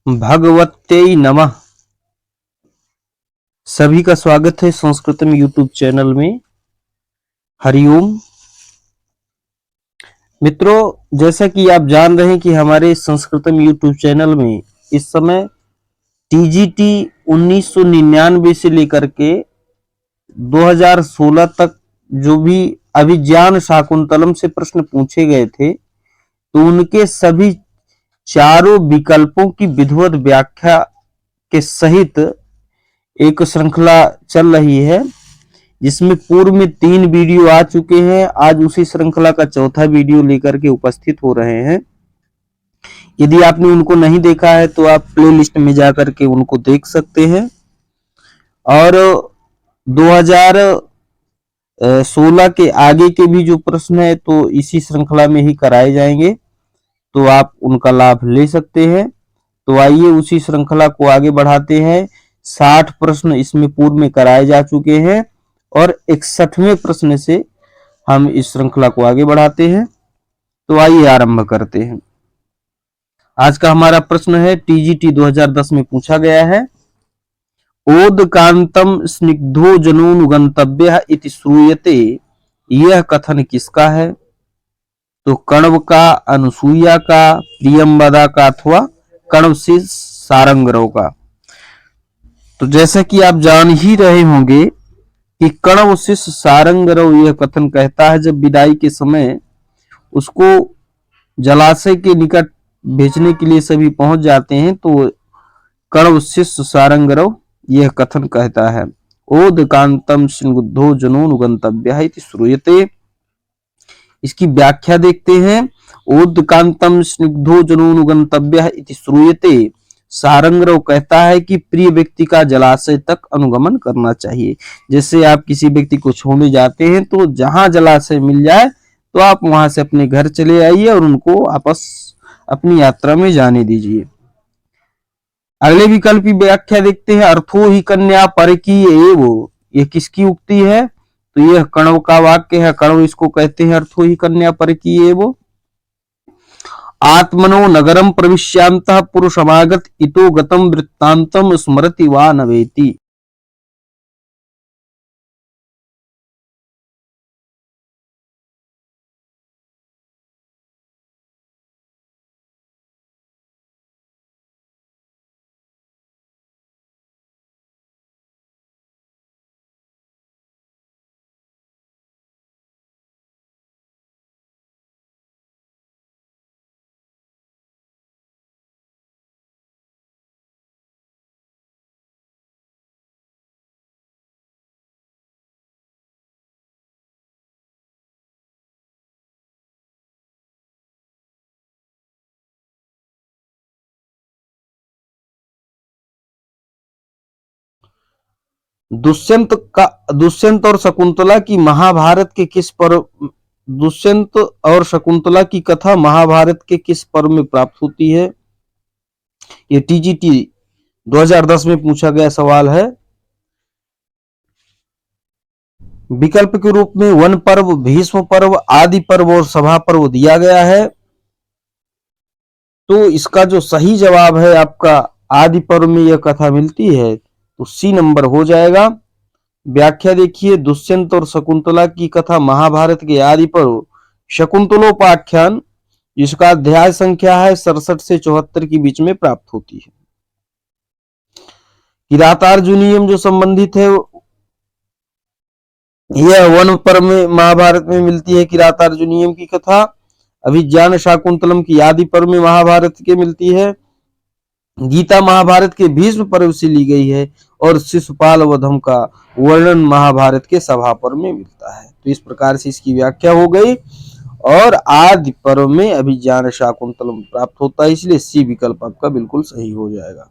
भगवत्यै नमः। सभी का स्वागत है संस्कृतम यूट्यूब चैनल में। हरिओम। मित्रों, जैसा कि आप जान रहे हैं कि हमारे संस्कृतम यूट्यूब चैनल में इस समय टीजीटी 1999 से लेकर के 2016 तक जो भी अभिज्ञान शाकुंतलम से प्रश्न पूछे गए थे, तो उनके सभी चारों विकल्पों की विधिवत व्याख्या के सहित एक श्रृंखला चल रही है, जिसमें पूर्व में 3 वीडियो आ चुके हैं। आज उसी श्रृंखला का चौथा वीडियो लेकर के उपस्थित हो रहे हैं। यदि आपने उनको नहीं देखा है तो आप प्लेलिस्ट में जाकर के उनको देख सकते हैं। और 2016 के आगे के भी जो प्रश्न है तो इसी श्रृंखला में ही कराए जाएंगे, तो आप उनका लाभ ले सकते हैं। तो आइए उसी श्रृंखला को आगे बढ़ाते हैं। 60 प्रश्न इसमें पूर्व में कराए जा चुके हैं और 61वें प्रश्न से हम इस श्रृंखला को आगे बढ़ाते हैं। तो आइए आरंभ करते हैं। आज का हमारा प्रश्न है, टीजीटी 2010 में पूछा गया है। ओदकांतम स्निग्धो जनोनुगंतव्य इति श्रूयते, यह कथन किसका है? तो कण्व का, अनुसूया का, प्रियंवदा का अथवा कण्व से सारंगरव का। तो जैसा कि आप जान ही रहे होंगे कि कण्व शिष्य सारंगरव यह कथन कहता है, जब विदाई के समय उसको जलाशय के निकट भेजने के लिए सभी पहुंच जाते हैं, तो कण्व शिष्य सारंगरव यह कथन कहता है। ओदकांतम स्निग्धो जनोनुगंतव्य इति श्रूयते। इसकी व्याख्या देखते हैं। ओदकांतम स्निग्धो जनोनुगंतव्य इति श्रूयते, सारंगरव कहता है कि प्रिय व्यक्ति का जलाशय तक अनुगमन करना चाहिए। जैसे आप किसी व्यक्ति को छोड़ने जाते हैं तो जहां जलाशय मिल जाए तो आप वहां से अपने घर चले आइए और उनको वापस अपनी यात्रा में जाने दीजिए। अगले विकल्प की व्याख्या देखते हैं। अर्थो ही कन्या परकीय एव, यह किसकी उक्ति है? तो यह कण्व का वाक्य है। कण्व इसको कहते हैं अर्थो ही कन्या परकीय एव। आत्मनो नगरम प्रविश्यांतः पुरुषमागत इतो गतम वृत्तांतम स्मरति वा नवेति। दुष्यंत और शकुंतला की महाभारत के किस पर्व दुष्यंत और शकुंतला की कथा महाभारत के किस पर्व में प्राप्त होती है? ये टीजीटी 2010 में पूछा गया सवाल है। विकल्प के रूप में वन पर्व, भीष्म पर्व, आदि पर्व और सभा पर्व दिया गया है। तो इसका जो सही जवाब है आपका आदि पर्व में यह कथा मिलती है, तो सी नंबर हो जाएगा। व्याख्या देखिए। दुष्यंत और शकुंतला की कथा महाभारत के आदि पर्व शकुंतलोपाख्यान, जिसका अध्याय संख्या है 67 से 74 के बीच में प्राप्त होती है। किरातार्जुनीयम जो संबंधित है यह वन पर्व में महाभारत में मिलती है। किरातार्जुनीयम की कथा अभिज्ञान शाकुंतलम की आदि पर्व में महाभारत के मिलती है। गीता महाभारत के भीष्म पर्व से ली गई है और शिशुपाल वधम का वर्णन महाभारत के सभा पर्व में मिलता है। तो इस प्रकार से इसकी व्याख्या हो गई और आदि पर्व में अभिज्ञान शाकुंतलम प्राप्त होता है, इसलिए सी विकल्प आपका बिल्कुल सही हो जाएगा।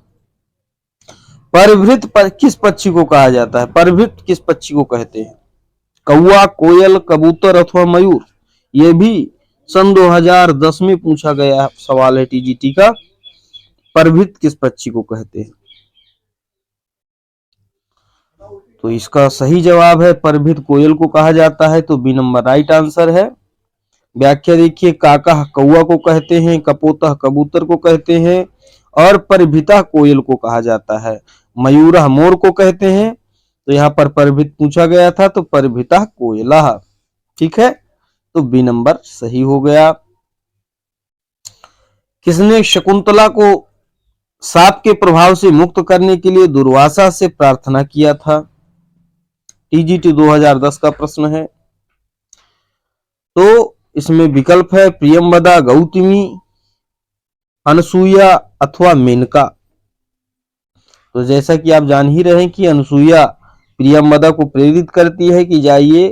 परिभृत किस पक्षी को कहा जाता है? परिभृत किस पक्षी को कहते हैं? कौवा, कोयल, कबूतर अथवा मयूर? यह भी सन 2010 में पूछा गया सवाल है टीजीटी का। परिभृत किस पक्षी को कहते हैं? तो इसका सही जवाब है परिभृत कोयल को कहा जाता है, तो बी नंबर राइट आंसर है। व्याख्या देखिए। काका कौवा को कहते हैं, कपोतः कबूतर को कहते हैं और परिभिता कोयल को कहा जाता है। मयूरः मोर को कहते हैं, तो यहाँ पर परिभित पूछा गया था, तो परिभिता कोयलः। ठीक है, तो बी नंबर सही हो गया। किसने शकुंतला को सांप के प्रभाव से मुक्त करने के लिए दुर्वासा से प्रार्थना किया था? टीजीटी 2010 का प्रश्न है। तो इसमें विकल्प है प्रियंवदा, गौतमी, अनसुईया अथवा मेनका। तो जैसा कि आप जान ही रहे हैं कि अनसुईया प्रियंवदा को प्रेरित करती है कि जाइए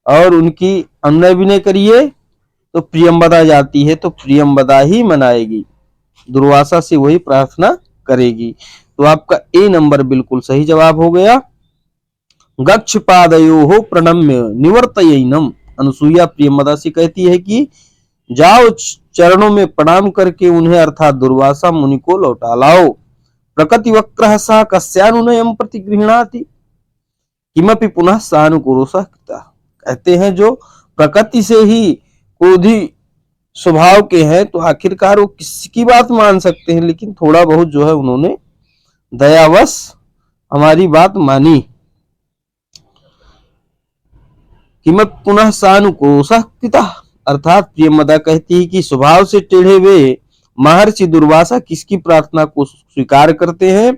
और उनकी अनुनय विनय करिए, तो प्रियंवदा जाती है, तो प्रियंवदा ही मनाएगी, दुर्वासा से वही प्रार्थना करेगी। तो आपका ए नंबर बिल्कुल सही जवाब हो गया। गच्छ पादयोः प्रणम्य निवर्तयेनम, अनुसुईया प्रियंवदा से कहती है कि जाओ चरणों में प्रणाम करके उन्हें अर्थात दुर्वासा मुनि को लौटा लाओ। प्रकृति वक्रः सा कस्यानुनयम प्रतिगृह्णाति किमपि पुनः सानुकुरुषः कृता। कहते हैं जो प्रकृति से ही क्रोधी स्वभाव के हैं, तो आखिरकार वो किसकी बात मान सकते हैं, लेकिन थोड़ा बहुत जो है उन्होंने दयावश हमारी बात मानी। किमपि पुनः सानुकुरुषः कृता, अर्थात प्रियंवदा कहती है कि स्वभाव से टेढ़े हुए महर्षि दुर्वासा किसकी प्रार्थना को स्वीकार करते हैं,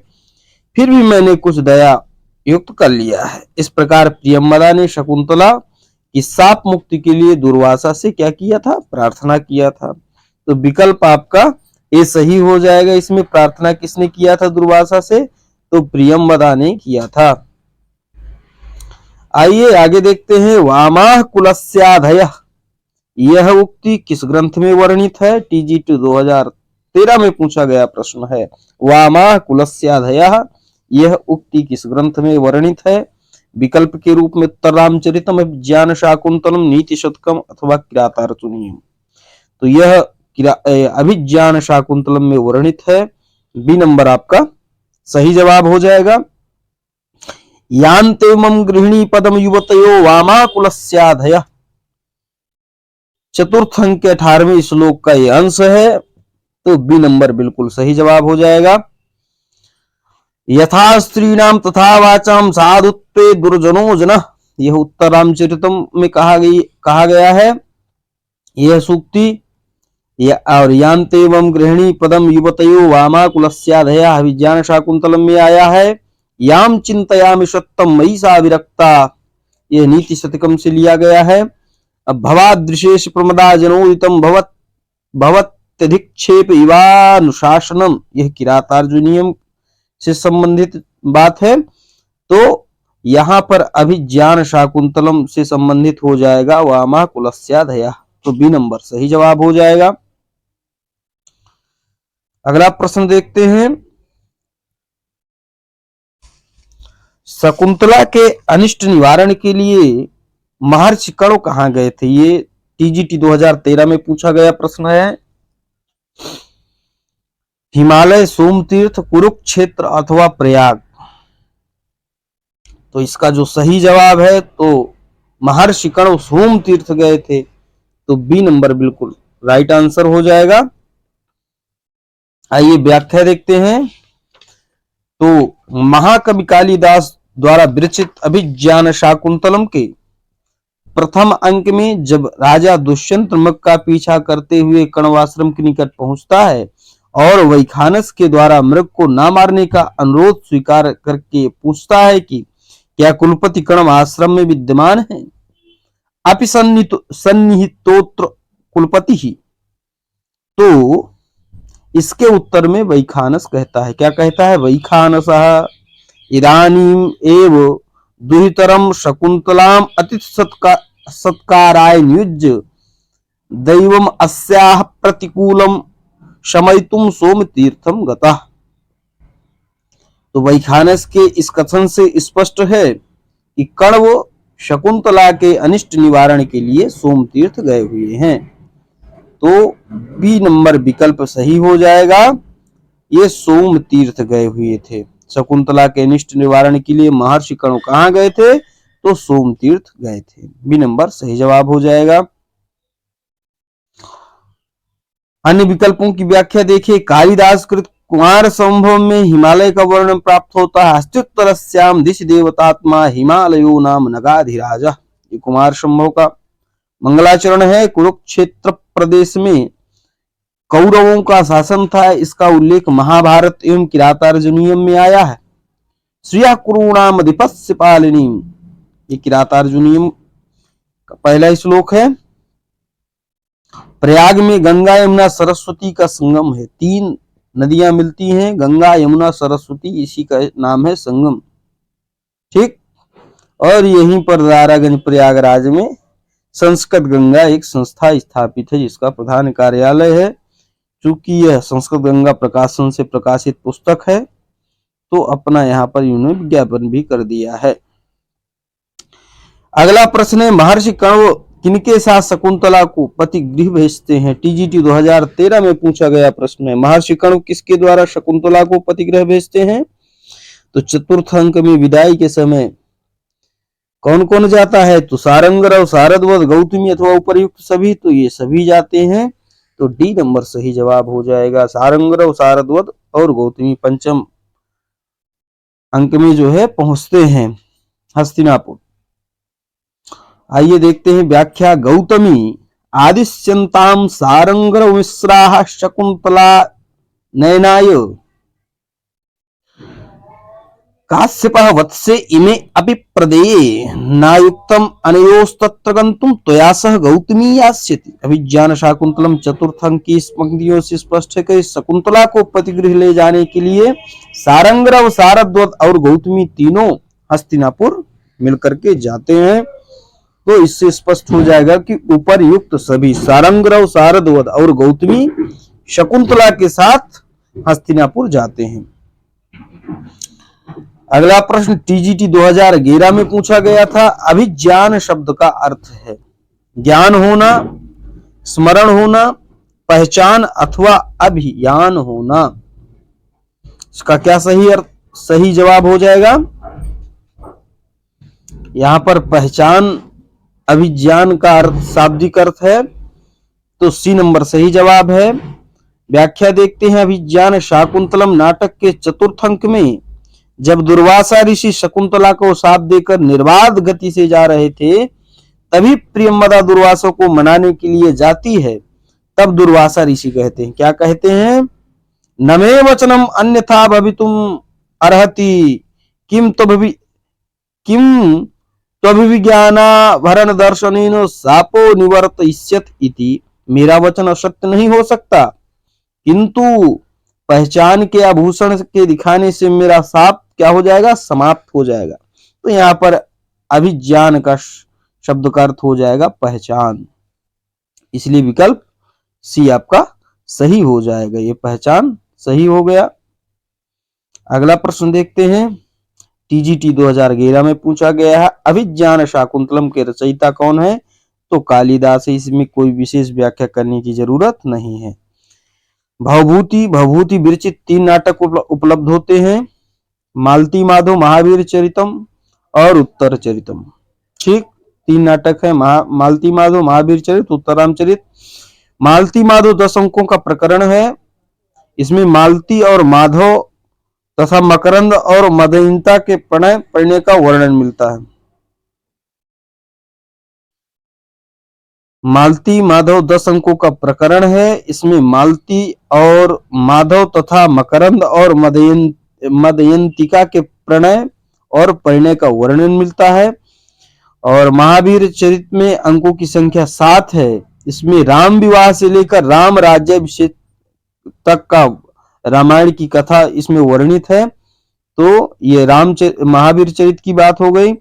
फिर भी मैंने कुछ दया युक्त कर लिया है। इस प्रकार प्रियंवदा ने शकुंतला की शाप मुक्ति के लिए दुर्वासा से क्या किया था? प्रार्थना किया था। तो विकल्प आपका ए सही हो जाएगा। इसमें प्रार्थना किसने किया था दुर्वासा से? तो प्रियंवदा ने किया था। आइए आगे देखते हैं। वामाः कुलस्याधयः, यह उक्ति किस ग्रंथ में वर्णित है? टीजीटी 2013 में पूछा गया प्रश्न है। वामाः कुलस्याधयः, यह उक्ति किस ग्रंथ में वर्णित है? विकल्प के रूप में उत्तर रामचरितम, अभिज्ञान शाकुंतलम, नीति शतकम अथवा किरातार्जुनीयम। तो यह अभिज्ञान शाकुंतलम में वर्णित है। बी नंबर आपका सही जवाब हो जाएगा। यान्ते मम गृहिणी पदम युवतयो वामा कुलस्याधयः, चतुर्थ अंक के 18वें श्लोक का यह अंश है। तो बी नंबर बिल्कुल सही जवाब हो जाएगा। यथा स्त्रीणाम तथा वाचाम साधुत्वे दुर्जनो जनः, यह उत्तर रामचरितम में कहा गया है यह सूक्ति। और यान्ते एवं गृहिणी पदम युवतयो वामा कुलस्याधयः अभिज्ञान शाकुंतलम में आया है। याम चिंतयामि सत्यम मयि सा विरक्ता, यह नीति शतकम से लिया गया है। अब भवादृशेष प्रमदा जनोदितम भवत्यधिक्षेप इवानुशासनम, यह किरातार्जुनीयम से संबंधित बात है। तो यहां पर अभिज्ञान शाकुंतलम से संबंधित हो जाएगा वामा कुलस्याधयः। तो बी नंबर सही जवाब हो जाएगा। अगला प्रश्न देखते हैं। शकुंतला के अनिष्ट निवारण के लिए महर्षि कण्व कहां गए थे? ये टीजीटी 2013 में पूछा गया प्रश्न है। हिमालय, सोमतीर्थ, कुरुक्षेत्र अथवा प्रयाग। तो इसका जो सही जवाब है, तो महर्षि कण्व सोमतीर्थ गए थे। तो बी नंबर बिल्कुल राइट आंसर हो जाएगा। आइए व्याख्या देखते हैं। तो महाकवि कालिदास द्वारा विरचित अभिज्ञान शाकुंतलम के प्रथम अंक में जब राजा दुष्यंत मृग का पीछा करते हुए कण्वाश्रम के निकट पहुंचता है और वैखानस के द्वारा मृग को न मारने का अनुरोध स्वीकार करके पूछता है कि क्या कुलपति कण्व आश्रम में विद्यमान है? अपि सन्निहितोत्र कुलपति ही। तो इसके उत्तर में वैखानस कहता है, क्या कहता है? वैखानसः इदानीम एव दुहितरम शकुंतलाम अतिथि सत्काराय नियुज्य दैवम अस्याः प्रतिकूलम शमयितुम सोमतीर्थम गतः। तो वैखानस के इस कथन से स्पष्ट है कि कण्व शकुंतला के अनिष्ट निवारण के लिए सोमतीर्थ गए हुए हैं। तो बी नंबर विकल्प सही हो जाएगा। ये सोमतीर्थ गए हुए थे। शकुंतला के अनिष्ट निवारण के लिए महर्षि कण्व कहां गए थे? तो सोमतीर्थ गए थे। बी नंबर सही जवाब हो जाएगा। अन्य विकल्पों की व्याख्या देखिए। कालिदास कृत कुमार संभव में हिमालय का वर्णन प्राप्त होता है। अस्त्युत्तरस्याम दिश देवतात्मा हिमालयो नाम नगाधिराज। ये कुमार संभव का मंगलाचरण है। कुरुक्षेत्र प्रदेश में कौरवों का शासन था। इसका उल्लेख महाभारत एवं किरातार्जुनीयम में आया है। श्रिया कुरूणाम अधिपस्य पालिनी, ये किरातार्जुनीयम का पहला श्लोक है। प्रयाग में गंगा यमुना सरस्वती का संगम है। 3 नदियां मिलती हैं, गंगा यमुना सरस्वती, इसी का नाम है संगम। ठीक, और यहीं पर दारागंज प्रयागराज में संस्कृत गंगा एक संस्था स्थापित है जिसका प्रधान कार्यालय है। चूंकि यह संस्कृत गंगा प्रकाशन से प्रकाशित पुस्तक है तो अपना यहाँ पर इन्होंने विज्ञापन भी कर दिया है। अगला प्रश्न है, महर्षि कण्व किनके साथ शकुंतला को पति गृह भेजते हैं? टीजीटी 2013 में पूछा गया प्रश्न है। महर्षि कण्व किसके द्वारा शकुंतला को पति गृह भेजते हैं? तो चतुर्थ अंक में विदाई के समय कौन कौन जाता है? तो सारंगरव, सारद्वत, गौतमी अथवा उपर्युक्त सभी, तो ये सभी जाते हैं। तो डी नंबर सही जवाब हो जाएगा। सारंगरव, सारद्वत और गौतमी पंचम अंक में जो है पहुंचते हैं हस्तिनापुर। आइए देखते हैं व्याख्या। गौतमी आदिश्यंताम सारंगरव मिश्रा शकुंतला नयनाय काश्यपः वत्से इमे अपि प्रदेये नायुक्तम अनयोस्तत्र गन्तुम त्वया सह गौतमी यास्यति। अभिज्ञान शाकुंतलम चतुर्थ अंक की इस पंक्तियों से स्पष्ट है कि शकुंतला को पतिगृह ले जाने के लिए सारंगरव, सारद्वत और गौतमी तीनों हस्तिनापुर मिलकर के जाते हैं। तो इससे स्पष्ट हो जाएगा कि ऊपर युक्त सभी सारंगरव, सारद्वत और गौतमी शकुंतला के साथ हस्तिनापुर जाते हैं। अगला प्रश्न टीजीटी 2011 में पूछा गया था। अभिज्ञान शब्द का अर्थ है ज्ञान होना, स्मरण होना, पहचान अथवा अभियान होना। इसका क्या सही जवाब हो जाएगा? यहां पर पहचान अभिज्ञान का अर्थ शाब्दिक अर्थ है, तो सी नंबर सही जवाब है। व्याख्या देखते हैं। अभिज्ञान शाकुंतलम नाटक के चतुर्थ अंक में जब दुर्वासा ऋषि शकुंतला को शाप देकर निर्बाध गति से जा रहे थे, तभी प्रियंवदा दुर्वासा को मनाने के लिए जाती है। तब दुर्वासा ऋषि कहते हैं, क्या कहते हैं? नमे वचनम अन्यथा भवितुम अर्हति किम त्वभिज्ञाना भरण दर्शनेन शापो निवर्तयिष्यत इति। मेरा वचन असत्य नहीं हो सकता, किंतु पहचान के आभूषण के दिखाने से मेरा शाप क्या हो जाएगा? समाप्त हो जाएगा। तो यहाँ पर अभिज्ञान का शब्द का अर्थ हो जाएगा पहचान, इसलिए विकल्प सी आपका सही हो जाएगा। ये पहचान सही हो गया। अगला प्रश्न देखते हैं। टीजीटी 2011 में पूछा गया है। अभिज्ञान शाकुंतलम के रचयिता कौन है? तो कालिदास है। इसमें कोई विशेष व्याख्या करने की जरूरत नहीं है। भवभूति विरचित 3 नाटक उपलब्ध होते हैं, मालती माधव, महावीर चरितम और उत्तर चरितम। ठीक, 3 नाटक है, मालती माधव, महावीर चरित, उत्तर रामचरित। मालती माधव 10 अंकों का प्रकरण है। इसमें मालती और माधव तथा मकरंद और मदयंता के प्रणय का वर्णन मिलता है। मालती माधव 10 अंकों का प्रकरण है। इसमें मालती और माधव तथा मकरंद और मदयंतिका के प्रणय और परिणय का वर्णन मिलता है। और महावीर चरित में अंकों की संख्या 7 है। इसमें राम विवाह से लेकर राम राज्याभिषेक तक का रामायण की कथा इसमें वर्णित है। तो ये महावीर चरित की बात हो गई।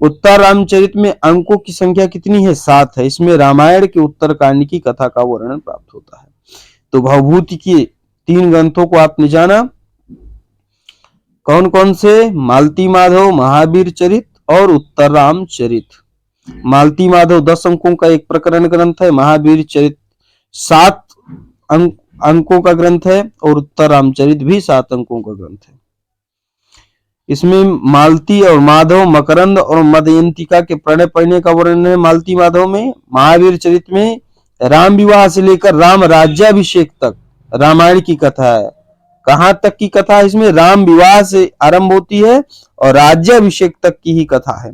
उत्तर रामचरित में अंकों की संख्या कितनी है? 7 है। इसमें रामायण के उत्तरकांड की कथा का वर्णन प्राप्त होता है। तो भवभूति के 3 ग्रंथों को आपने जाना, कौन कौन से? मालती माधव, महावीर चरित और उत्तर रामचरित। मालती माधव 10 अंकों का एक प्रकरण ग्रंथ है, महावीर चरित 7 अंकों का ग्रंथ है और उत्तर रामचरित भी 7 अंकों का ग्रंथ है। इसमें मालती और माधव, मकरंद और मदयंतिका के प्रणय परिणय का वर्णन है मालती माधव में। महावीर चरित में राम विवाह से लेकर राम राज्याभिषेक तक रामायण की कथा कहां तक की कथा है इसमें? राम विवाह से आरंभ होती है और राज्याभिषेक तक की ही कथा है।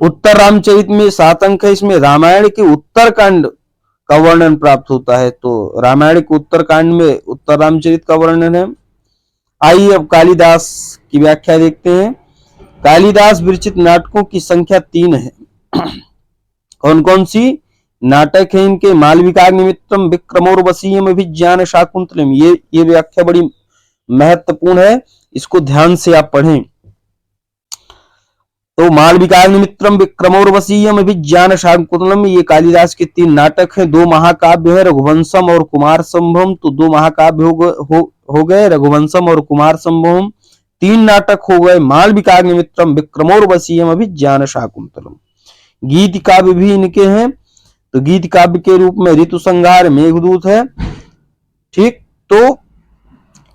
उत्तर रामचरित में 7 अंक है, इसमें रामायण के उत्तरकांड का वर्णन प्राप्त होता है। तो रामायण के उत्तरकांड में उत्तर रामचरित का वर्णन है। आइए अब कालिदास की व्याख्या देखते हैं। कालिदास विरचित नाटकों की संख्या 3 है। कौन कौन सी नाटक है इनके? मालविकाग्निमित्रम, विक्रमोर्वशीयम, अभिज्ञान शाकुंतलम। ये व्याख्या बड़ी महत्वपूर्ण है, इसको ध्यान से आप पढ़ें। तो मालविकाग्निमित्रम, विक्रमोर्वशीयम, अभिज्ञान शाकुंतलम ये कालिदास के 3 नाटक हैं। 2 महाकाव्य है, रघुवंशम और कुमार संभवम। तो 2 महाकाव्य हो गए, रघुवंशम और कुमार संभवम। 3 नाटक हो गए, मालविकाग्निमित्रम, विक्रमोर्वशीयम, अभिज्ञान शाकुंतलम। गीत काव्य भी इनके हैं। तो गीत काव्य के रूप में ऋतु संहार, मेघदूत है। ठीक, तो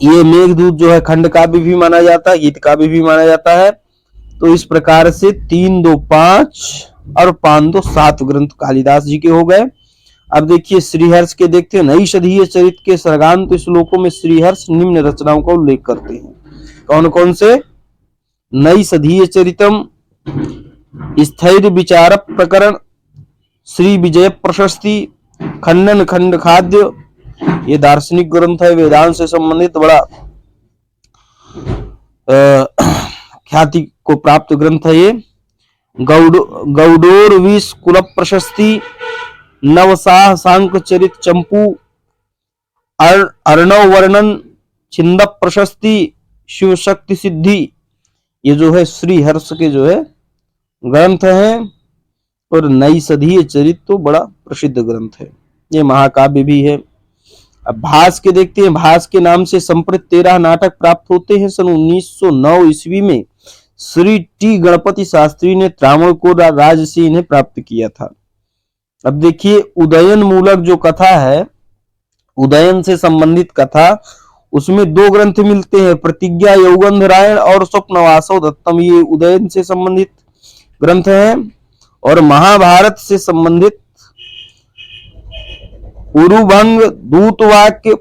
ये मेघदूत जो है खंड काव्य भी माना जाता है, गीत काव्य भी माना जाता है। तो इस प्रकार से 3, 2, 5 और 5, 2, 7 ग्रंथ कालिदास जी के हो गए। अब देखिए श्रीहर्ष के देखते हैं। नैषधीय चरित के सर्गांत श्लोकों में श्रीहर्ष निम्न रचनाओं का उल्लेख करते हैं। कौन कौन से? नैषधीय चरितम, स्थैर्य विचार प्रकरण, श्री विजय प्रशस्ति, खंडन खंड खाद्य, ये दार्शनिक ग्रंथ है, वेदांत से संबंधित बड़ा ख्याति को प्राप्त ग्रंथ है ये। गौडोरवीस कुल प्रशस्ति, नवसाह सांक चरित चंपू, अर्णव वर्णन, छिंद प्रशस्ति, शिव शक्ति सिद्धि, ये जो है श्री हर्ष के जो है ग्रंथ हैं। और नैषधीय चरित तो बड़ा प्रसिद्ध ग्रंथ है, ये महाकाव्य भी है। अब भास के देखते हैं। भास के नाम से संप्रत 13 नाटक प्राप्त होते हैं। सन 1909 ईस्वी में श्री टी गणपति शास्त्री ने त्रावणकोर राज से इन्हें प्राप्त किया था। अब देखिए उदयन मूलक जो कथा है, उदयन से संबंधित कथा, उसमें 2 ग्रंथ मिलते हैं, प्रतिज्ञा यौगंधरायण और स्वप्नवासव दत्तम। ये उदयन से संबंधित ग्रंथ हैं। और महाभारत से संबंधित उरुभंग, दूतवाक्य,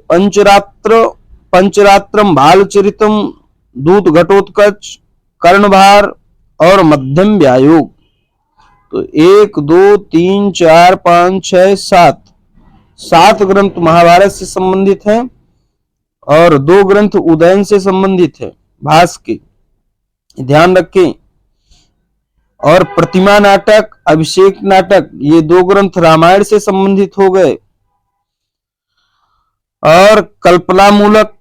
पंचरात्रम, बालचरितम, दूत घटोत्कच, कर्णभार और मध्यम व्यायोग। तो 1, 2, 3, 4, 5, 6, 7 ग्रंथ महाभारत से संबंधित हैं और 2 ग्रंथ उदयन से संबंधित है, भास के, ध्यान रखें। और प्रतिमा नाटक, अभिषेक नाटक, ये 2 ग्रंथ रामायण से संबंधित हो गए। और कल्पना मूलक,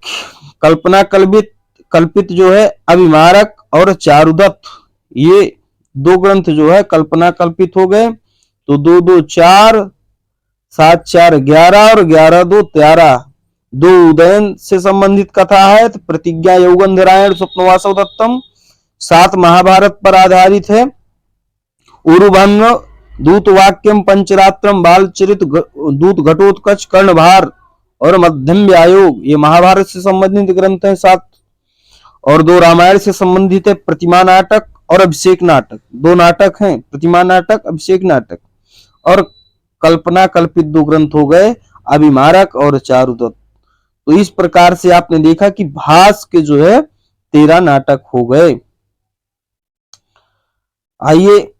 कल्पना कल्पित जो है अभिमारक और चारुदत्त, ये 2 ग्रंथ जो है कल्पना कल्पित हो गए। तो 2, 2, 4, 7, 4, 11 और 11, 2, 13 2 उदयन से संबंधित कथा है। तो प्रतिज्ञा यौगंधरायण स्वप्नवासव दत्तम 7 महाभारत पर आधारित है। उरुभंग, दूत वाक्यम, पंचरात्रम, बालचरित, दूत घटोत्कच, कर्णभार और मध्यम व्यायोग, ये महाभारत से संबंधित ग्रंथ हैं 7। और 2 रामायण से संबंधित है, प्रतिमा नाटक और अभिषेक नाटक। 2 नाटक हैं, प्रतिमा नाटक, अभिषेक नाटक। और कल्पना कल्पित 2 ग्रंथ हो गए, अभिमारक और चारुदत्त। तो इस प्रकार से आपने देखा कि भास के जो है 13 नाटक हो गए। आइए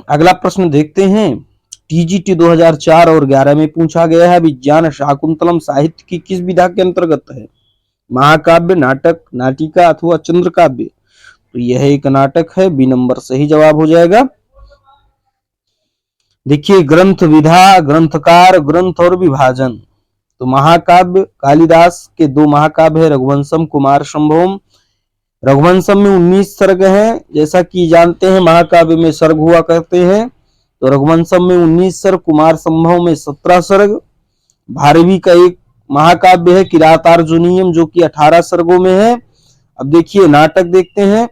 अगला प्रश्न देखते हैं। टीजीटी 2004 और 11 में पूछा गया है, विज्ञान शाकुंतलम साहित्य की किस विधा के अंतर्गत है? महाकाव्य, नाटक, नाटिका अथवा चंद्र काव्य? तो यह एक नाटक है, बी नंबर सही जवाब हो जाएगा। देखिए ग्रंथ विधा, ग्रंथकार, ग्रंथ और विभाजन। तो महाकाव्य कालिदास के 2 महाकाव्य है, रघुवंशम, कुमार संभवम। रघुवंशम में 19 सर्ग हैं, जैसा कि जानते हैं महाकाव्य में सर्ग हुआ करते हैं। तो रघुवंशम में 19 सर्ग, कुमार संभव में 17 सर्ग। भारवी का एक महाकाव्य है किरातार्जुनीयम, जो कि 18 सर्गों में है। अब देखिए नाटक देखते हैं।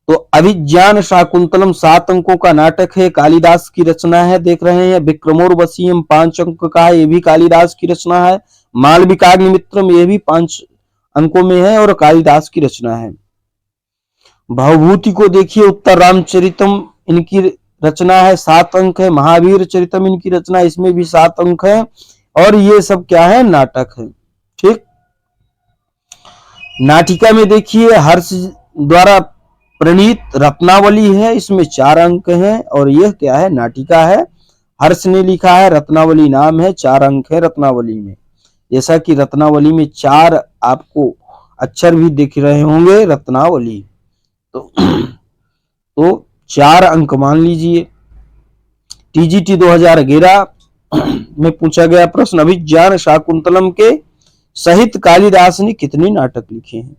तो अभिज्ञान शाकुंतलम 7 अंकों का नाटक है, कालिदास की रचना है, देख रहे हैं। विक्रमोर्वशीयम 5 अंक का है, ये भी कालिदास की रचना है। मालविकाग्निमित्रम ये भी 5 अंकों में है और कालिदास की रचना है। भवभूति को देखिए, उत्तर रामचरितम इनकी रचना है, 7 अंक है। महावीर चरितम इनकी रचना, इसमें भी 7 अंक है। और ये सब क्या है? नाटक है। ठीक। नाटिका में देखिए हर्ष द्वारा प्रणीत रत्नावली है, इसमें 4 अंक हैं। और यह क्या है, नाटिका है, हर्ष ने लिखा है, रत्नावली नाम है, 4 अंक है रत्नावली में। जैसा कि रत्नावली में 4 आपको अक्षर भी दिख रहे होंगे, रत्नावली, तो 4 अंक मान लीजिए। टीजीटी 2011 में पूछा गया प्रश्न, अभिज्ञान शाकुंतलम के सहित कालिदास ने कितने नाटक लिखे हैं?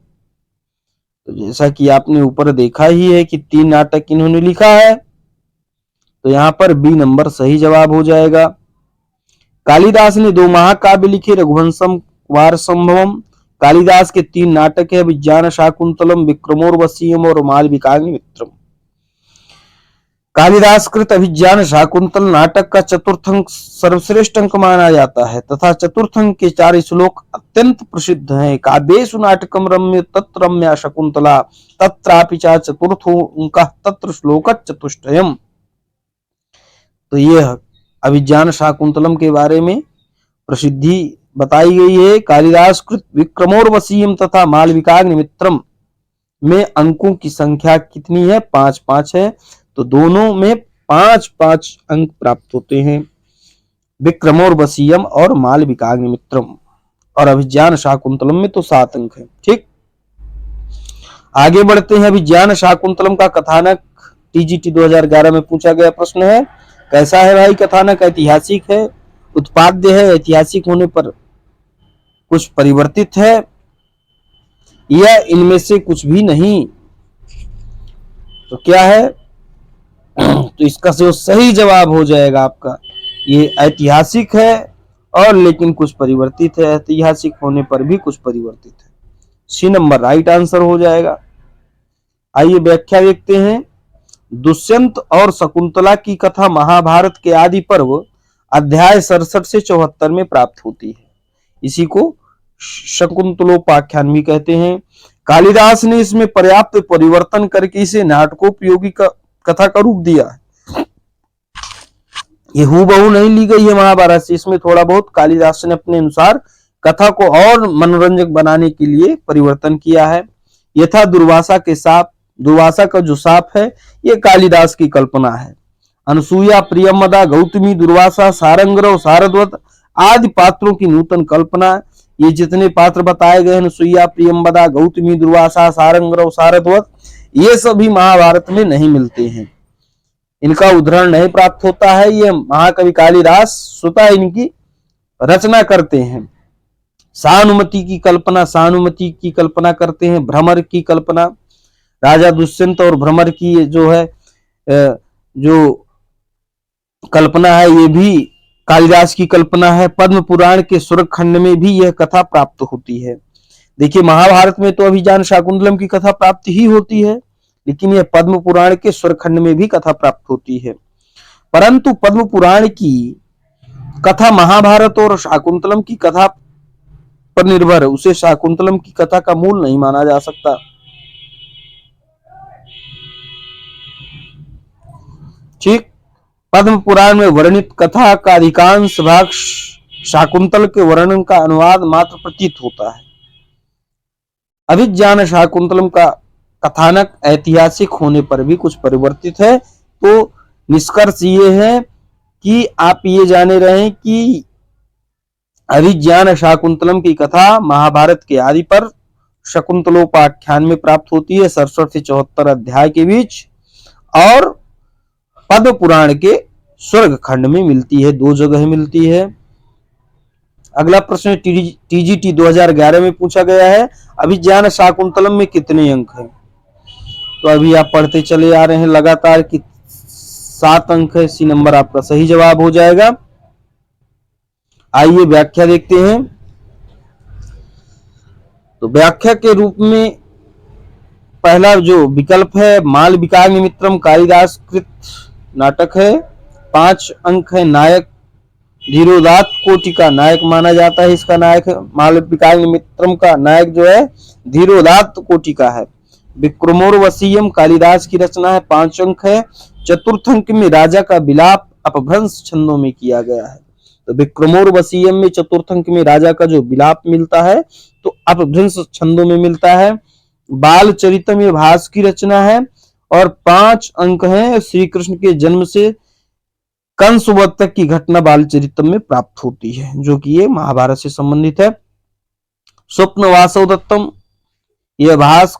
तो जैसा कि आपने ऊपर देखा ही है कि 3 नाटक इन्होंने लिखा है, तो यहां पर बी नंबर सही जवाब हो जाएगा। कालिदास ने 2 महाकाव्य लिखे, रघुवंशम वारसंभवम। कालिदास के 3 नाटक है, अभिज्ञान शाकुंतलम, विक्रमोर्वशीयम और मालविकाग्निमित्रम। कालिदास कृत अभिज्ञान शाकुंतल नाटक का 4th अंक सर्वश्रेष्ठ अंक माना जाता है तथा 4th अंक के 4 श्लोक अत्यंत प्रसिद्ध हैं। काव्येषु नाटकम रम्य तत्र रम्या शकुंतला तत्रापि च 4th अंकः तत्र श्लोकः चतुष्टयम्। तो यह अभिज्ञान शाकुंतलम के बारे में प्रसिद्धि बताई गई है। कालिदास कृत विक्रमोर्वशीयम तथा मालविकाग्निमित्रम में अंकों की संख्या कितनी है? 5-5 है, तो दोनों में 5-5 अंक प्राप्त होते हैं, विक्रमोर्वशीयम और मालविकाग्निमित्रम। और अभिज्ञान शाकुंतलम में तो 7 अंक है। ठीक, आगे बढ़ते हैं। अभिज्ञान शाकुंतलम का कथानक टीजीटी 2011 में पूछा गया प्रश्न है, कैसा है भाई कथानक? ऐतिहासिक है, उत्पाद्य है, ऐतिहासिक होने पर कुछ परिवर्तित है, या इनमें से कुछ भी नहीं? तो क्या है? तो इसका जो सही जवाब हो जाएगा आपका, ये ऐतिहासिक है और लेकिन कुछ परिवर्तित है, ऐतिहासिक होने पर भी कुछ परिवर्तित है। सी नंबर राइट आंसर हो जाएगा। आइए व्याख्या देखते हैं। दुष्यंत और शकुंतला की कथा महाभारत के आदि पर्व अध्याय 67 से 74 में प्राप्त होती है। इसी को शकुंतलोपाख्यान भी कहते हैं। कालिदास ने इसमें पर्याप्त परिवर्तन करके इसे नाटकोपयोगी कथा का रूप दिया है। ये हूबहू नहीं ली गई है महाभारत से, इसमें थोड़ा बहुत कालिदास ने अपने अनुसार कथा को और मनोरंजक बनाने के लिए परिवर्तन किया है। यथा दुर्वासा के साप, दुर्वासा का जो साप है ये कालिदास की कल्पना है। अनसुईया, प्रियमदा, गौतमी, दुर्वासा, सारंगरव, सारद्वत आदि पात्रों की नूतन कल्पना। ये जितने पात्र बताए गए हैं, अनसुईया, प्रियमदा, गौतमी, दुर्वासा, सारंगरव, सारद्वत, ये सभी महाभारत में नहीं मिलते हैं, इनका उदाहरण नहीं प्राप्त होता है। ये महाकवि कालिदास स्वतः इनकी रचना करते हैं। सहानुमति की कल्पना करते हैं, भ्रमर की कल्पना, राजा दुष्यंत और भ्रमर की जो है जो कल्पना है ये भी कालिदास की कल्पना है। पद्म पुराण के स्वर्ग खंड में भी यह कथा प्राप्त होती है। देखिए महाभारत में तो अभिज्ञान शाकुंतलम की कथा प्राप्त ही होती है, लेकिन यह पद्म पुराण के स्वर्ग खंड में भी कथा प्राप्त होती है। परंतु पद्म पुराण की कथा महाभारत और शाकुंतलम की कथा पर निर्भर है, उसे शाकुंतलम की कथा का मूल नहीं माना जा सकता। ठीक, पद्म पुराण में वर्णित कथा का अधिकांश भाग शाकुंतल के वर्णन का अनुवाद मात्र प्रतीत होता है। अभिज्ञान शाकुंतलम का कथानक ऐतिहासिक होने पर भी कुछ परिवर्तित है। तो निष्कर्ष ये है कि आप ये जाने रहे कि अभिज्ञान शाकुंतलम की कथा महाभारत के आदि पर शकुंतलोपाख्यान में प्राप्त होती है 67 से 74 अध्याय के बीच, और पद्म पुराण के स्वर्ग खंड में मिलती है, 2 जगह मिलती है। अगला प्रश्न टीजीटी 2011 में पूछा गया है, अभिज्ञान शाकुंतलम में कितने अंक हैं? तो अभी आप पढ़ते चले आ रहे हैं लगातार कि 7 अंक है। सी नंबर आपका सही जवाब हो जाएगा। आइए व्याख्या देखते हैं। तो व्याख्या के रूप में पहला जो विकल्प है मालविकाग्निमित्रम कालिदास कृत नाटक है, 5 अंक है। नायक धीरोदात्त कोटि का नायक माना जाता है, इसका नायक मालविकाग्निमित्रम का नायक जो है धीरोदात्त कोटि का है। विक्रमोर्वशीयम कालिदास की रचना है, 5 अंक है। 4th अंक में राजा का विलाप अपभ्रंश छंदों में किया गया है, तो विक्रमोर्वशीयम में चतुर्थ अंक में राजा का जो विलाप मिलता है तो अपभ्रंश छंदों में मिलता है। बाल चरितम ये भास की रचना है और 5 अंक हैं। श्री कृष्ण के जन्म से कंस वध तक की घटना बाल चरितम में प्राप्त होती है, जो कि ये महाभारत से संबंधित है। स्वप्न वासव दत्तम यह भास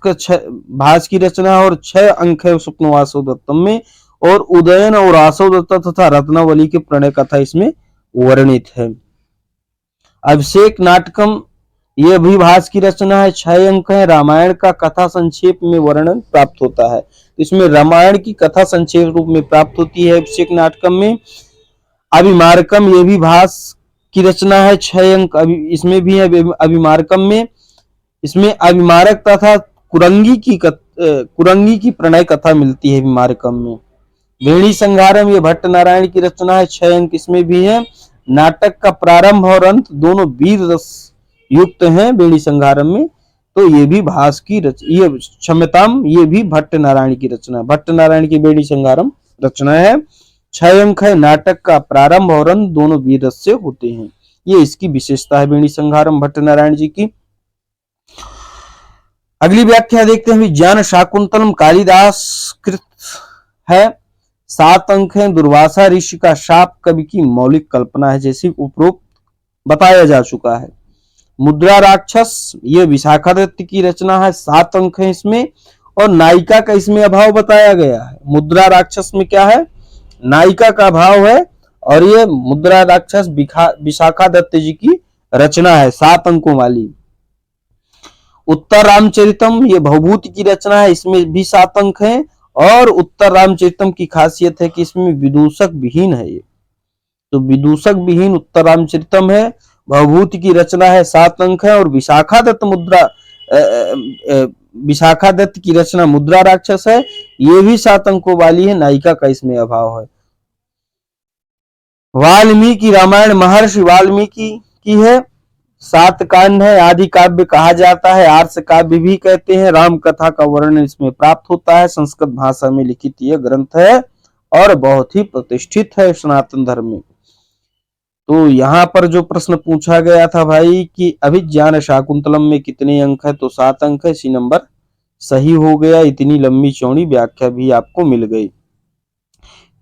की रचना है और 6 अंक है स्वप्न वासव दत्तम में, और उदयन और आसव दत्ता तथा रत्नावली के प्रणय कथा इसमें वर्णित है। अभिषेक नाटकम यह भी भास की रचना है, 6 अंक है। रामायण का कथा संक्षेप में वर्णन प्राप्त होता है, इसमें रामायण की कथा संक्षेप रूप में प्राप्त होती है अभिषेक नाटकम में। अभिमारकम यह भी भास की रचना है, 6 अंक इसमें भी है अभिमारकम में। इसमें अभिमारक तथा कुरंगी की प्रणय कथा मिलती है अभिमारकम में। वेणी संहारम ये भट्ट नारायण की रचना है, 6 अंक इसमें भी है। नाटक का प्रारंभ और अंत दोनों वीर रस युक्त हैं वेणी संहारम में, तो ये भी भास की ये क्षमताम ये भी भट्ट नारायण की रचना है। भट्ट नारायण की वेणी संहारम रचना है, 6 अंक है। नाटक का प्रारंभ और अंत दोनों वीर रस से होते हैं, ये इसकी विशेषता है वेणी संहारम भट्ट नारायण जी की। अगली व्याख्या देखते हैं। ज्ञान शाकुंतलम कालिदास कृत है, 7 अंक हैं। दुर्वासा ऋषि का शाप कवि की मौलिक कल्पना है, जैसे उपरोक्त बताया जा चुका है। मुद्रा राक्षस ये विशाखादत्त की रचना है, 7 अंक हैं इसमें, और नायिका का इसमें अभाव बताया गया है। मुद्रा राक्षस में क्या है, नायिका का अभाव है, और ये मुद्रा राक्षस विशाखादत्त जी की रचना है 7 अंकों वाली। उत्तर रामचरितम ये भवभूति की रचना है, इसमें भी 7 अंक हैं, और उत्तर रामचरितम की खासियत है कि इसमें विदूषक विहीन है ये, तो विदूषक विहीन उत्तर रामचरितम है। भवभूति की रचना है, 7 अंक है, और विशाखादत्त की रचना मुद्रा राक्षस है, ये भी 7 अंकों वाली है। नायिका का इसमें अभाव है। वाल्मीकि रामायण महर्षि वाल्मीकि की है, 7 कांड है। आदि काव्य कहा जाता है, आर्ष काव्य भी कहते हैं। राम कथा का वर्णन इसमें प्राप्त होता है। संस्कृत भाषा में लिखित यह ग्रंथ है और बहुत ही प्रतिष्ठित है सनातन धर्म में। तो यहाँ पर जो प्रश्न पूछा गया था भाई कि अभिज्ञान शाकुंतलम में कितने अंक है, तो 7 अंक है। सी नंबर सही हो गया। इतनी लंबी चौड़ी व्याख्या भी आपको मिल गई।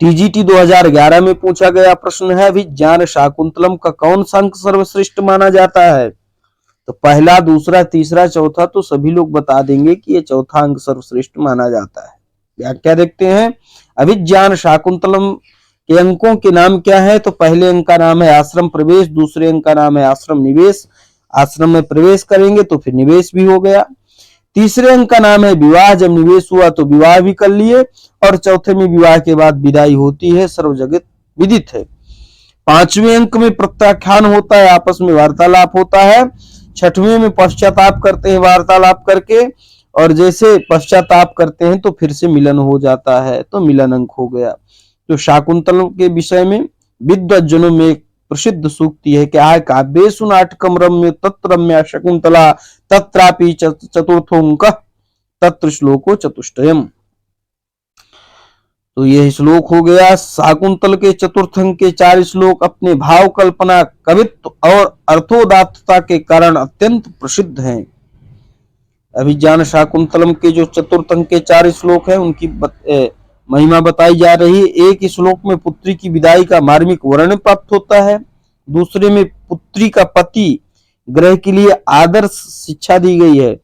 टीजीटी 2011 में पूछा गया प्रश्न है, अभिज्ञान शाकुंतलम का कौन सा अंक सर्वश्रेष्ठ माना जाता है, तो पहला, दूसरा, तीसरा, चौथा तो सभी लोग बता देंगे कि ये चौथा अंक सर्वश्रेष्ठ माना जाता है। व्याख्या देखते हैं। अभिज्ञान शाकुंतलम के अंकों के नाम क्या है, तो पहले अंक का नाम है आश्रम प्रवेश, दूसरे अंक का नाम है आश्रम निवेश। आश्रम में प्रवेश करेंगे तो फिर निवेश भी हो गया। तीसरे अंक का नाम है विवाह, जब निवेश हुआ तो विवाह भी कर लिए, और चौथे में विवाह के बाद विदाई होती है, सर्वजगत विदित है। 5वें अंक में प्रत्याख्यान होता है, आपस में वार्तालाप होता है। 6वें में पश्चाताप करते हैं वार्तालाप करके, और जैसे पश्चाताप करते हैं तो फिर से मिलन हो जाता है, तो मिलन अंक हो गया। तो शाकुंतलम के विषय में विद्वज्जनों में एक प्रसिद्ध सूक्ति है, क्या है, काव्येषु नाटकम रम्य तत्र रम्या शकुंतला तत्रापि चतुर्थोंक तत्र श्लोको चतुष्टयम। तो यह श्लोक हो गया। शाकुंतल के चतुर्थ अंक के 4 श्लोक अपने भाव कल्पना, कवित्व और अर्थोदात्तता के कारण अत्यंत प्रसिद्ध हैं। अभिज्ञान शाकुंतलम के जो चतुर्थ अंक के 4 श्लोक हैं उनकी महिमा बताई जा रही है। एक श्लोक में पुत्री की विदाई का मार्मिक वर्णन प्राप्त होता है, दूसरे में पुत्री का पति ग्रह के लिए आदर्श शिक्षा दी गई है।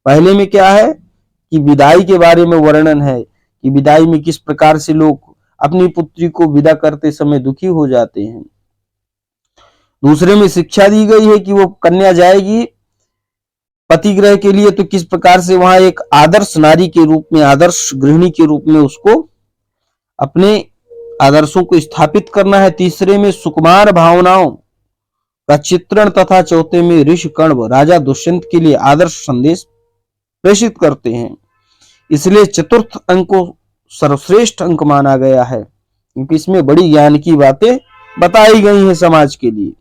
पहले में क्या है कि विदाई के बारे में वर्णन है कि विदाई में किस प्रकार से लोग अपनी पुत्री को विदा करते समय दुखी हो जाते हैं। दूसरे में शिक्षा दी गई है कि वो कन्या जाएगी पति ग्रह के लिए, तो किस प्रकार से वहां एक आदर्श नारी के रूप में, आदर्श गृहिणी के रूप में उसको अपने आदर्शों को स्थापित करना है। तीसरे में सुकुमार भावनाओं का चित्रण, तथा चौथे में ऋषि कण्व राजा दुष्यंत के लिए आदर्श संदेश प्रेषित करते हैं। इसलिए चतुर्थ अंक को सर्वश्रेष्ठ अंक माना गया है, क्योंकि इसमें बड़ी ज्ञान की बातें बताई गई हैं समाज के लिए।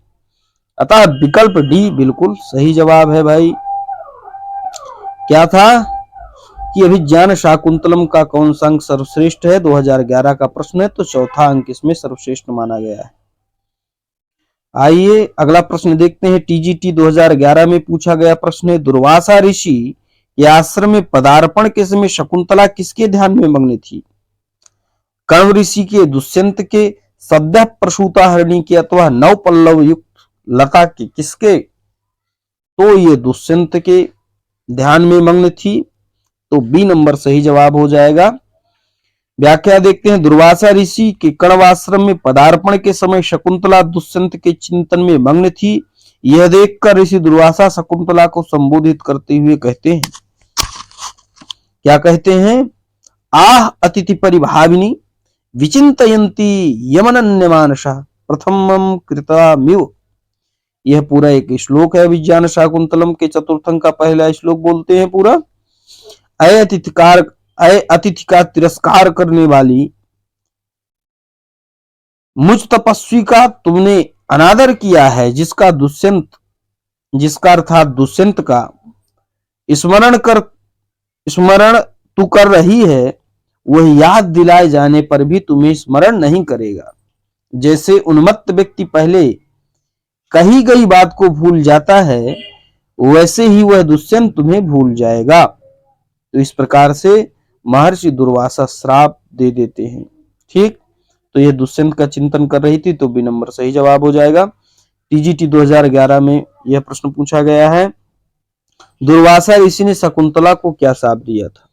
अतः विकल्प डी बिल्कुल सही जवाब है भाई। क्या था कि अभिज्ञान शाकुंतलम का कौन सा अंक सर्वश्रेष्ठ है, 2011 का प्रश्न है, तो चौथा अंक इसमें सर्वश्रेष्ठ माना गया है। आइए अगला प्रश्न देखते हैं। टीजीटी 2011 में पूछा गया प्रश्न है, दुर्वासा ऋषि के आश्रम में पदार्पण के समय शकुंतला किसके ध्यान में मग्न थी? कण्व ऋषि के, दुष्यंत के, सद्य प्रसूता हरिणी के, अथवा नव पल्लव युक्त लता के, किसके? तो ये दुष्यंत के ध्यान में मग्न थी, तो बी नंबर सही जवाब हो जाएगा। व्याख्या देखते हैं। दुर्वासा ऋषि के कण्वाश्रम में पदार्पण के समय शकुंतला दुष्यंत के चिंतन में मग्न थी। यह देखकर ऋषि दुर्वासा शकुंतला को संबोधित करते हुए कहते हैं, क्या कहते हैं? आह अतिथि परिभाविनी विचिंतयन्ती यमनन्य मानसा प्रथमम कृतामिव। यह पूरा एक श्लोक है। विज्ञान शाकुंतलम के चतुर्थ अंक का पहला श्लोक बोलते हैं पूरा। अय अतिथि का तिरस्कार करने वाली मुझ तपस्वी का तुमने अनादर किया है, जिसका अर्थात दुष्यंत का स्मरण तू कर रही है, वह याद दिलाए जाने पर भी तुम्हें स्मरण नहीं करेगा। जैसे उन्मत्त व्यक्ति पहले कही गई बात को भूल जाता है, वैसे ही वह दुष्यंत तुम्हें भूल जाएगा। तो इस प्रकार से महर्षि दुर्वासा श्राप दे देते हैं। ठीक, तो यह दुष्यंत का चिंतन कर रही थी, तो बी नंबर सही जवाब हो जाएगा। टीजीटी 2011 में यह प्रश्न पूछा गया है, दुर्वासा ऋषि ने शकुंतला को क्या शाप दिया था?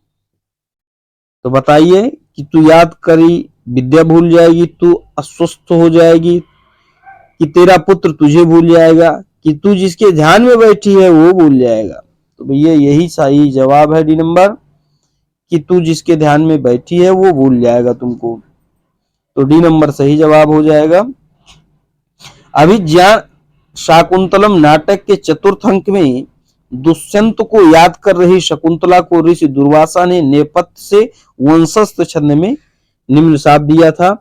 तो बताइए कि तू याद करी विद्या भूल जाएगी, तू अस्वस्थ हो जाएगी, कि तेरा पुत्र तुझे भूल जाएगा, कि तू जिसके ध्यान में बैठी है वो भूल जाएगा। तो भैया यही सही जवाब है, डी नंबर, कि तू जिसके ध्यान में बैठी है वो भूल जाएगा तुमको। तो डी नंबर सही जवाब हो जाएगा। अभिज्ञान शाकुंतलम नाटक के चतुर्थ अंक में दुष्यंत को याद कर रही शकुंतला को ऋषि दुर्वासा ने नेपथ्य से वंशस्थ छंद में निम्न शाप दिया था।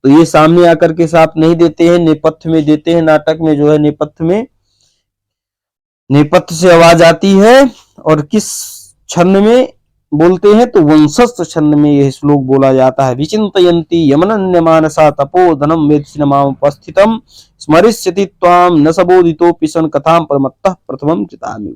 तो ये सामने आकर के शाप नहीं देते हैं, नेपथ्य में देते हैं। नाटक में जो है नेपथ्य से आवाज आती है, और किस छंद में बोलते हैं? तो वंशस्थ छंद में यह श्लोक बोला जाता है। विचिंतयन्ति यमनन्य मानसा तपोधनम वेदसिनमामुपस्थितम स्मरिष्यति त्वाम न सबोधितोऽपि सन कथाम परमत्तः प्रथमम चितामि।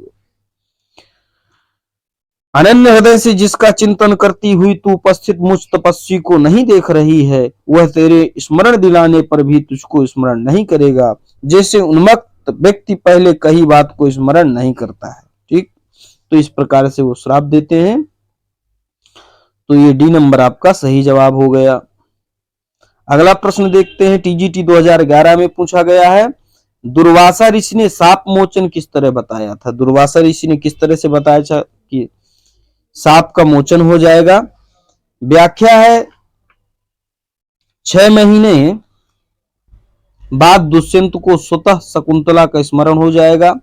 अनन्य हृदय से जिसका चिंतन करती हुई तू उपस्थित मुझ तपस्वी को नहीं देख रही है, वह तेरे स्मरण दिलाने पर भी तुझको स्मरण नहीं करेगा, जैसे उन्मत्त व्यक्ति पहले कही बात को स्मरण नहीं करता है। ठीक, तो इस प्रकार से वो श्राप देते हैं। तो ये डी नंबर आपका सही जवाब हो गया। अगला प्रश्न देखते हैं। टीजीटी 2011 में पूछा गया है, दुर्वासा ऋषि ने साप मोचन किस तरह बताया था? दुर्वासा ऋषि ने किस तरह से बताया था कि साप का मोचन हो जाएगा? व्याख्या है, 6 महीने बाद दुष्यंत को स्वतः शकुंतला का स्मरण हो जाएगा।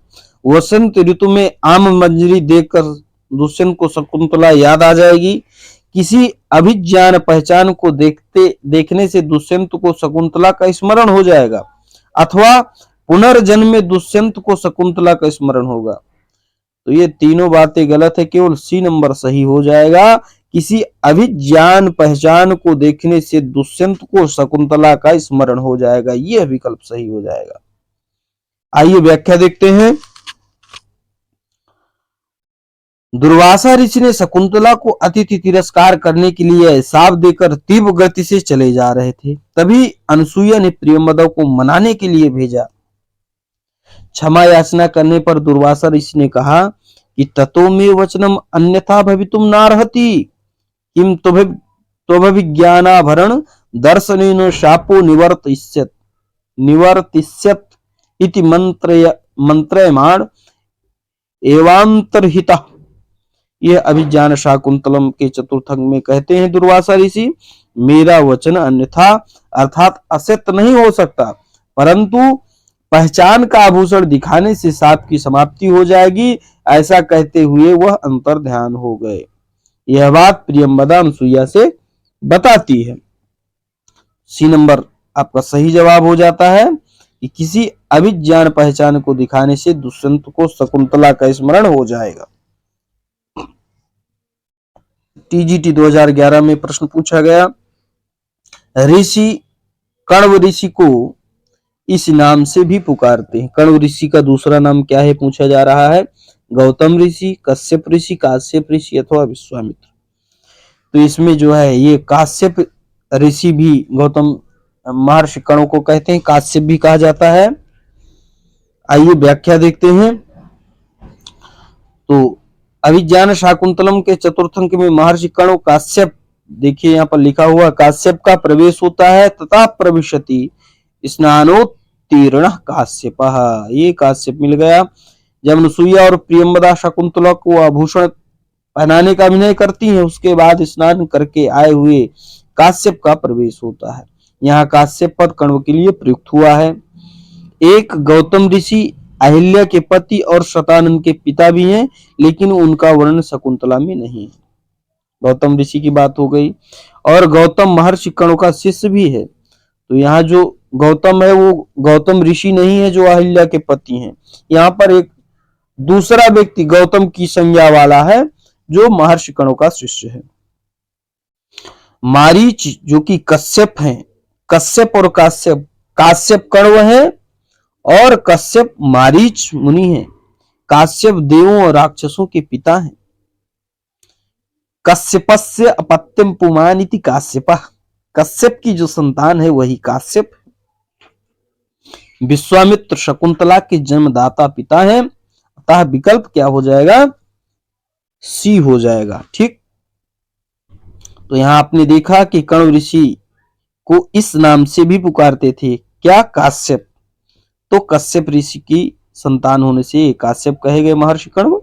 वसंत ऋतु में आम मंजरी देखकर दुष्यंत को शकुंतला याद आ जाएगी। किसी अभिज्ञान पहचान को देखने से दुष्यंत को शकुंतला का स्मरण हो जाएगा, अथवा पुनर्जन्म में दुष्यंत को शकुंतला का स्मरण होगा। तो ये तीनों बातें गलत है, केवल सी नंबर सही हो जाएगा। किसी अभिज्ञान पहचान को देखने से दुष्यंत को शकुंतला का स्मरण हो जाएगा, यह विकल्प सही हो जाएगा। आइए व्याख्या देखते हैं। दुर्वासा ऋषि ने शकुंतला को अतिथि तिरस्कार करने के लिए शाप देकर तीव्र गति से चले जा रहे थे। तभी अनसुईया ने प्रियंवदा को मनाने के लिए भेजा। क्षमा याचना करने पर दुर्वासा ऋषि ने कहा कि ततो मे वचनम अन्यथा भवितुम नार्हति किम त्वभिज्ञानाभरण दर्शनेन शापो निवर्तिष्यत इति मंत्रयमाण एवांतर्हितः। यह अभिज्ञान शाकुंतलम के चतुर्थंग में कहते हैं, दुर्वासा ऋषि, मेरा वचन अन्यथा अर्थात असत्य नहीं हो सकता, परंतु पहचान का आभूषण दिखाने से शाप की समाप्ति हो जाएगी। ऐसा कहते हुए वह अंतर ध्यान हो गए। यह बात प्रियंवदा अनसुईया से बताती है। सी नंबर आपका सही जवाब हो जाता है कि किसी अभिज्ञान पहचान को दिखाने से दुष्यंत को शकुंतला का स्मरण हो जाएगा। टीजीटी 2011 में प्रश्न पूछा गया, ऋषि कण्व ऋषि को इस नाम से भी पुकारते हैं। कण्व ऋषि का दूसरा नाम क्या है पूछा जा रहा है। गौतम ऋषि, कश्यप ऋषि, काश्यप ऋषि अथवा विश्वामित्र। तो इसमें जो है ये काश्यप ऋषि भी गौतम महर्षि कण्व को कहते हैं, काश्यप भी कहा जाता है। आइए व्याख्या देखते हैं। तो अभिज्ञान शाकुंतलम के चतुर्थ अंक में महर्षि कण्व काश्यप, देखिए यहाँ पर लिखा हुआ काश्यप का प्रवेश होता है। तथा प्रविशति स्नानोत्तीर्ण काश्यप, ये काश्यप मिल गया। जब अनुसुईया और प्रियंवदा शकुंतला को आभूषण पहनाने का अभिनय करती हैं, उसके बाद स्नान करके आए हुए काश्यप का प्रवेश होता है। यहाँ काश्यप पद कण्व के लिए प्रयुक्त हुआ है। एक गौतम ऋषि अहिल्या के पति और शतानंद के पिता भी हैं, लेकिन उनका वर्णन शकुंतला में नहीं है। गौतम ऋषि की बात हो गई। और गौतम महर्षि कण्व का शिष्य भी है। तो यहाँ जो गौतम है वो गौतम ऋषि नहीं है जो अहिल्या के पति हैं। यहाँ पर एक दूसरा व्यक्ति गौतम की संज्ञा वाला है जो महर्षि कण्व का शिष्य है। मारीच जो कि कश्यप हैं, कश्यप और काश्यप, काश्यप कण्व है और कश्यप मारीच मुनि है। काश्यप देवों और राक्षसों के पिता हैं। कश्यपस्य अपत्यम पुमान इति काश्यपः, कश्यप की जो संतान है वही काश्यप। विश्वामित्र शकुंतला के जन्मदाता पिता हैं, अतः विकल्प क्या हो जाएगा, सी हो जाएगा। ठीक, तो यहां आपने देखा कि कण्व ऋषि को इस नाम से भी पुकारते थे, क्या, काश्यप। तो कश्यप ऋषि की संतान होने से काश्यप कहे गए महर्षि कण्व।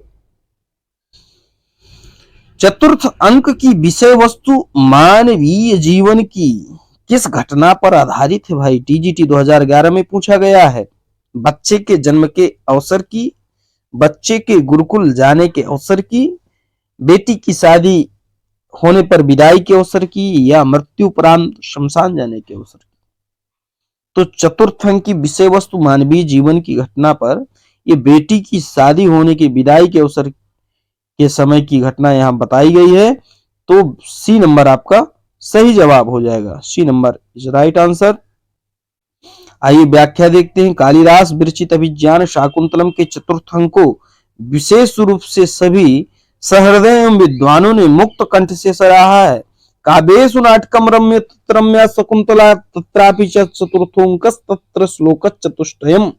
चतुर्थ अंक की विषय वस्तु मानवीय जीवन की किस घटना पर आधारित है भाई। टीजीटी 2011 में पूछा गया है। बच्चे के जन्म के अवसर की, बच्चे के गुरुकुल जाने के अवसर की, बेटी की शादी होने पर विदाई के अवसर की, या मृत्यु उपरांत शमशान जाने के अवसर की। तो चतुर्थ अंक की विषय वस्तु मानवीय जीवन की घटना पर ये बेटी की शादी होने के विदाई के अवसर के समय की घटना यहां बताई गई है। तो सी नंबर आपका सही जवाब हो जाएगा। C number is right answer. आइए व्याख्या देखते हैं। कालिदास विरचित अभिज्ञान शाकुंतलम के चतुर्थ अंक को विशेष रूप से सभी सहृदय विद्वानों ने मुक्त कंठ से सराहा है। काव्येषु नाटकम रम्य तत्रम्या शकुंतला तत्रापि चतुर्थोंकस् तत्र श्लोक चतुष्टयम्।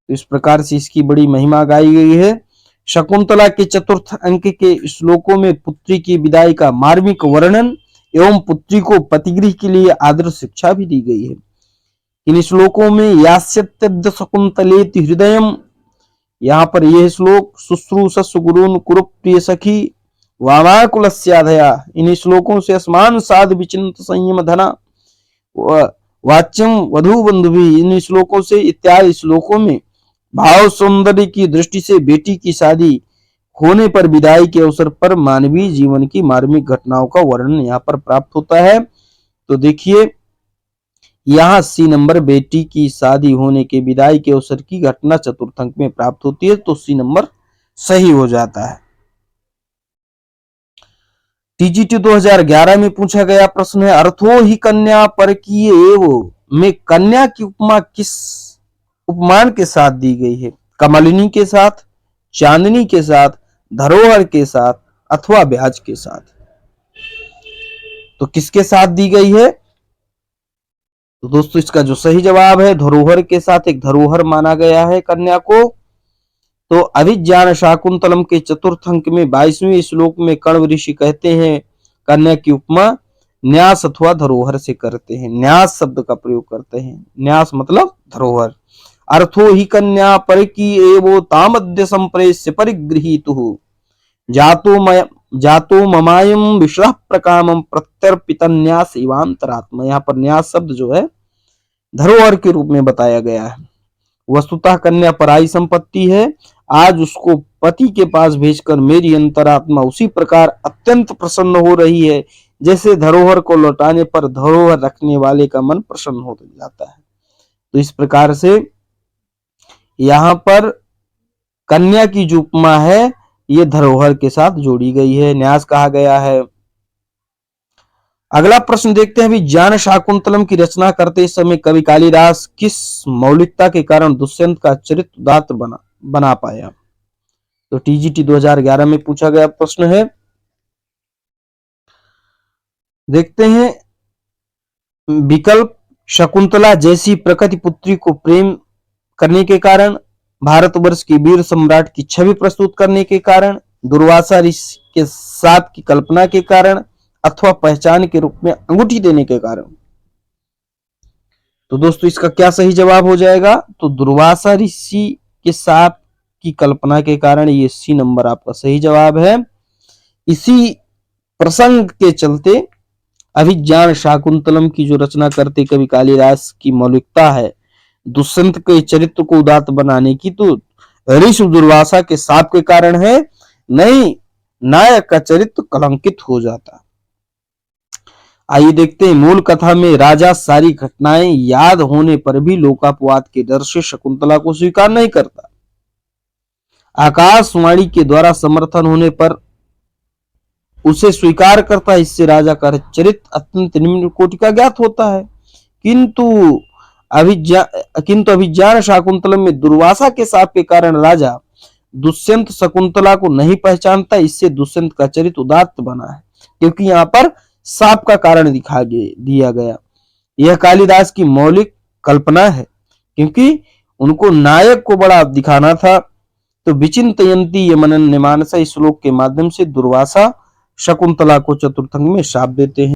इस प्रकार से इसकी बड़ी महिमा गाई गई है। शकुंतला के चतुर्थ अंक के श्लोकों में पुत्री की विदाई का मार्मिक वर्णन एवं पुत्री को पतिगृह के लिए आदर शिक्षा भी दी गई है। इन श्लोकों में यास्यत्यद्य शकुंतलेति हृदयम्, यहाँ पर यह श्लोक शुश्रूषस्व गुरून् कुरु प्रिय सखी वामाकुलस्याधया, इन श्लोकों से असमान साध विचिंत संयम धना वाच्यम वधु बंधु भी, इन श्लोकों से इत्यादि श्लोकों में भाव सौंदर्य की दृष्टि से बेटी की शादी होने पर विदाई के अवसर पर मानवीय जीवन की मार्मिक घटनाओं का वर्णन यहाँ पर प्राप्त होता है। तो देखिए यहाँ सी नंबर, बेटी की शादी होने के विदाई के अवसर की घटना चतुर्थ अंक में प्राप्त होती है, तो सी नंबर सही हो जाता है। टीजीटी 2011 में पूछा गया प्रश्न है, अर्थो ही कन्या परकीय एवं में कन्या की उपमा किस उपमान के साथ दी गई है। कमलिनी के साथ, चांदनी के साथ, धरोहर के साथ अथवा ब्याज के साथ। तो किसके साथ दी गई है। तो दोस्तों इसका जो सही जवाब है धरोहर के साथ, एक धरोहर माना गया है कन्या को। तो अभिज्ञान शाकुंतलम के चतुर्थ अंक में 22वें श्लोक में कण्व ऋषि कहते हैं कन्या की उपमा न्यास अथवा धरोहर से करते हैं, न्यास शब्द का प्रयोग करते हैं। न्यास मतलब धरोहर। अर्थो ही कन्या परकी एवो तामद्य संप्रेष्य परिगृहीतुः जातो ममायम विश्रह प्रकामम प्रत्यर्पितन्यास इवांतरात्मा। यहाँ पर न्यास शब्द जो है धरोहर के रूप में बताया गया है। वस्तुतः कन्या पराई संपत्ति है। आज उसको पति के पास भेजकर मेरी अंतरात्मा उसी प्रकार अत्यंत प्रसन्न हो रही है जैसे धरोहर को लौटाने पर धरोहर रखने वाले का मन प्रसन्न हो जाता है। तो इस प्रकार से यहाँ पर कन्या की जो उपमा है ये धरोहर के साथ जोड़ी गई है, न्यास कहा गया है। अगला प्रश्न देखते हैं। अभिज्ञान शाकुंतलम की रचना करते समय कवि कालिदास किस मौलिकता के कारण दुष्यंत का चरित्र उदात्त बना पाया? तो टीजीटी 2011 में पूछा गया प्रश्न है। देखते हैं विकल्प, शकुंतला जैसी प्रकृति पुत्री को प्रेम करने के कारण, भारतवर्ष के वीर सम्राट की छवि प्रस्तुत करने के कारण, दुर्वासा ऋषि के साथ की कल्पना के कारण, अथवा पहचान के रूप में अंगूठी देने के कारण। तो दोस्तों इसका क्या सही जवाब हो जाएगा? तो दुर्वासा ऋषि के साथ की कल्पना के कारण, ये सी नंबर आपका सही जवाब है। इसी प्रसंग के चलते अभिज्ञान शाकुंतलम की जो रचना करते कवि कालिदास की मौलिकता है दुष्यंत के चरित्र को उदात्त बनाने की, तो ऋषि दुर्वासा के शाप के कारण है, नहीं नायक का चरित्र कलंकित हो जाता। आइए देखते हैं मूल कथा में राजा सारी घटनाएं याद होने पर भी लोकापवाद के डर से शकुंतला को स्वीकार नहीं करता। आकाशवाणी के द्वारा समर्थन होने पर उसे स्वीकार करता है। इससे राजा का चरित्र अत्यंत निम्न कोटि का ज्ञात होता है। किंतु अभिज्ञान शाकुंतलम में दुर्वासा के शाप के कारण राजा दुष्यंत शकुंतला को नहीं पहचानता। इससे दुष्यंत का चरित्र उदात्त बना है, क्योंकि यहाँ पर शाप का कारण दिया गया। यह कालिदास की मौलिक कल्पना है, क्योंकि उनको नायक को बड़ा दिखाना था। तो विचिंतयन्ति यमनन् मानसा इस श्लोक के माध्यम से दुर्वासा शकुंतला को चतुर्थंग में शाप देते हैं।